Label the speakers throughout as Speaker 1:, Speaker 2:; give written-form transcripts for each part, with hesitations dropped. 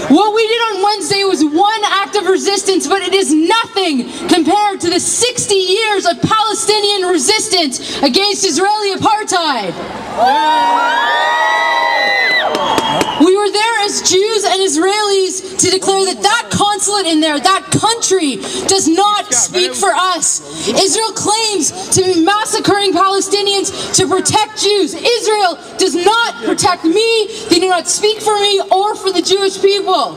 Speaker 1: What we did on Wednesday was one act of resistance, but it is nothing compared to the 60 years of Palestinian resistance against Israeli apartheid. We were there as Jews and Israelis to declare that that consulate in there, that country, does not speak for us. Israel claims to be massacring Palestinians to protect Jews. Israel does not protect me. They do not speak for me or for the Jewish people.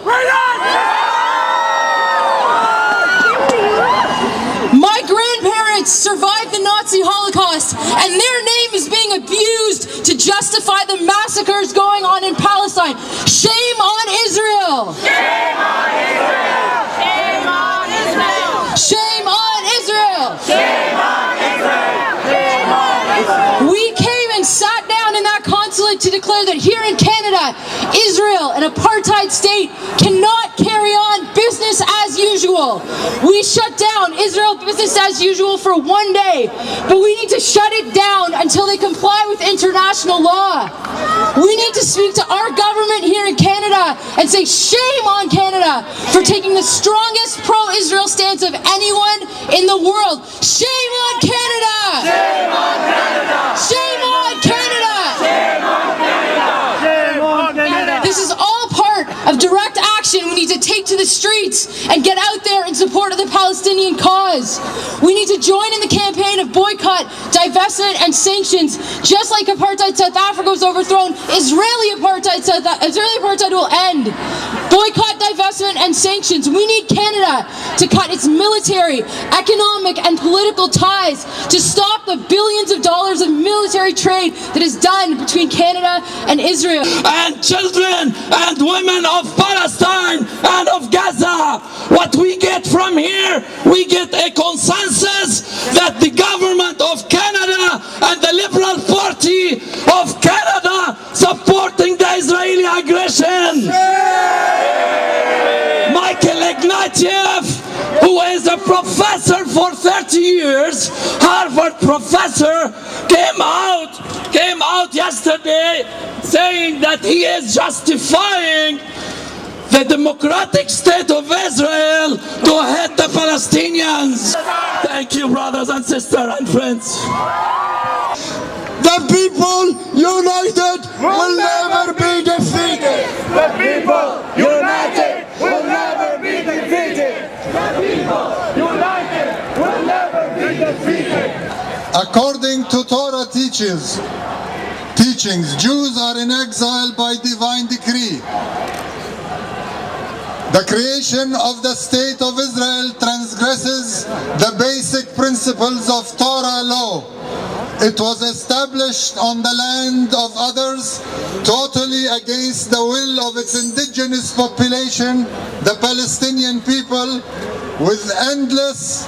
Speaker 1: My grandparents survived the Nazi Holocaust, and their name is being abused to justify the massacres going on in Palestine. Shame on Israel!
Speaker 2: Shame on Israel! Shame on Israel!
Speaker 1: Shame on Israel!
Speaker 2: Shame on Israel! Shame on Israel!
Speaker 1: We came and sat down in that consulate to declare that here in Canada, Israel, an apartheid state, cannot carry on business as usual. We shut down Israel business as usual for one day, but we need to shut it down until they comply with international law. We need to speak to our government here in Canada and say shame on Canada for taking the strongest pro-Israel stance of anyone in the world. Shame on Canada!
Speaker 2: Shame on Canada!
Speaker 1: Shame on Canada!
Speaker 2: Shame on Canada! Shame on Canada!
Speaker 1: This is all part of direct action we need to take to the streets and get out there in support of the Palestinian cause. We need to join in the campaign of boycott, divestment, and sanctions. Just like apartheid South Africa was overthrown, Israeli apartheid will end. Boycott, divestment, and sanctions. We need Canada to cut its military, economic, and political ties to stop the billions of dollars of military trade that is done between Canada and Israel.
Speaker 3: And children and women of Palestine and of Gaza. What we get from here, we get a consensus that the government of Canada and the Liberal Party of Canada supporting the Israeli aggression. Michael Ignatieff, who is a professor for 30 years, Harvard professor, came out yesterday saying that he is justifying the democratic state of Israel to hit the Palestinians. Thank you, brothers and sisters and friends.
Speaker 4: The people united will never be defeated.
Speaker 2: The people united will never be defeated. The people united will never be defeated.
Speaker 4: According to Torah teachings, Jews are in exile by divine decree. The creation of the State of Israel transgresses the basic principles of Torah law. It was established on the land of others, totally against the will of its indigenous population, the Palestinian people, with endless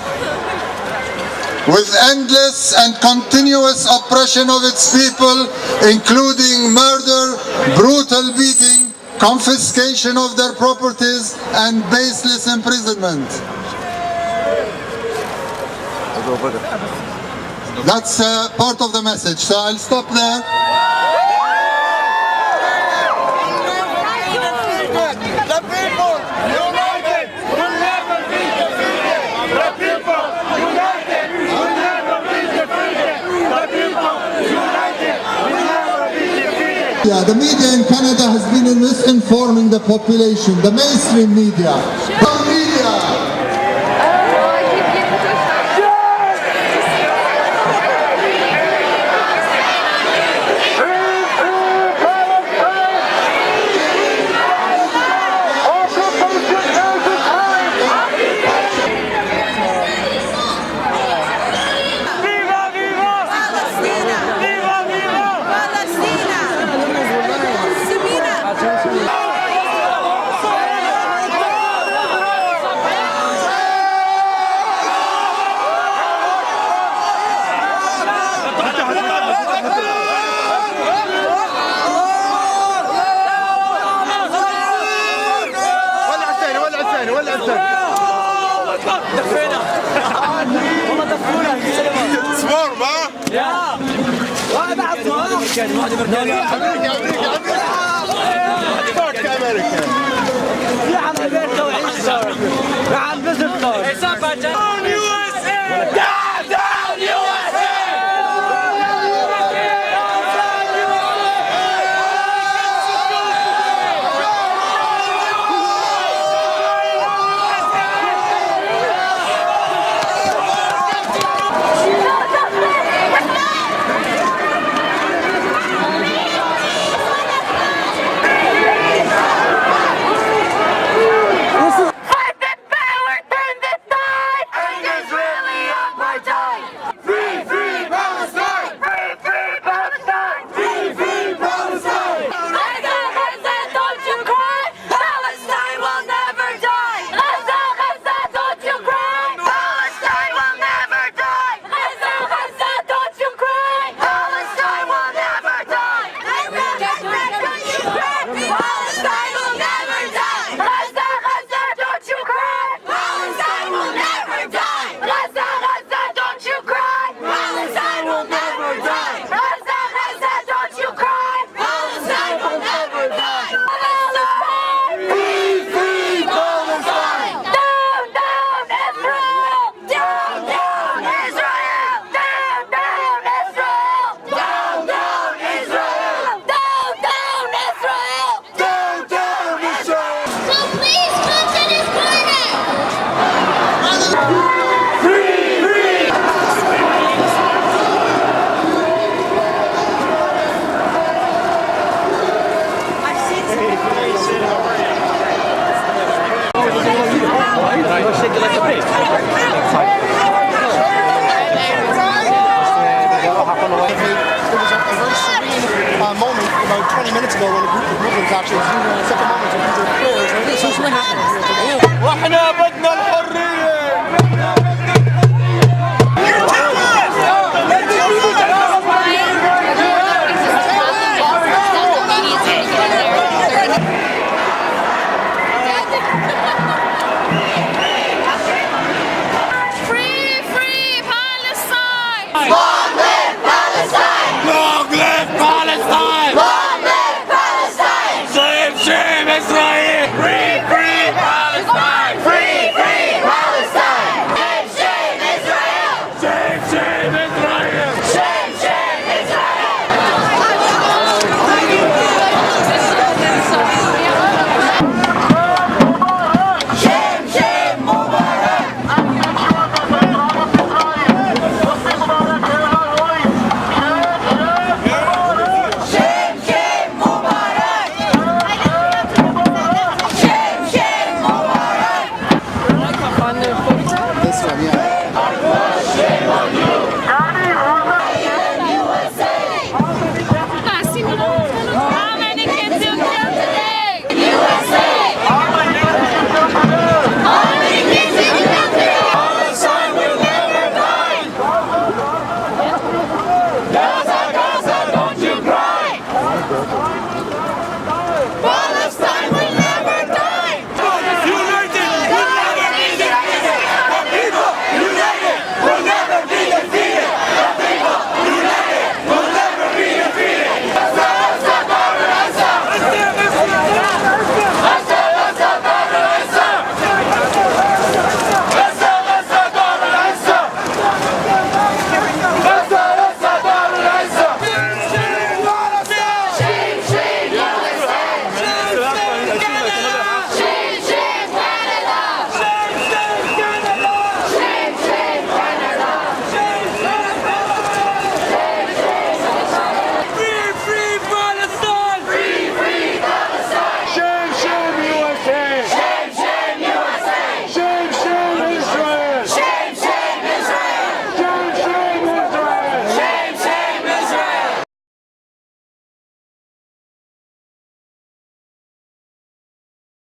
Speaker 4: and continuous oppression of its people, including murder, brutal beating, confiscation of their properties, and baseless imprisonment. That's part of the message, so I'll stop there.
Speaker 2: The people united will never be defeated. The people united will never be defeated. The people united will never be defeated.
Speaker 4: Yeah, the media in Canada has been misinforming the population, the mainstream media. The media.
Speaker 2: American. USA!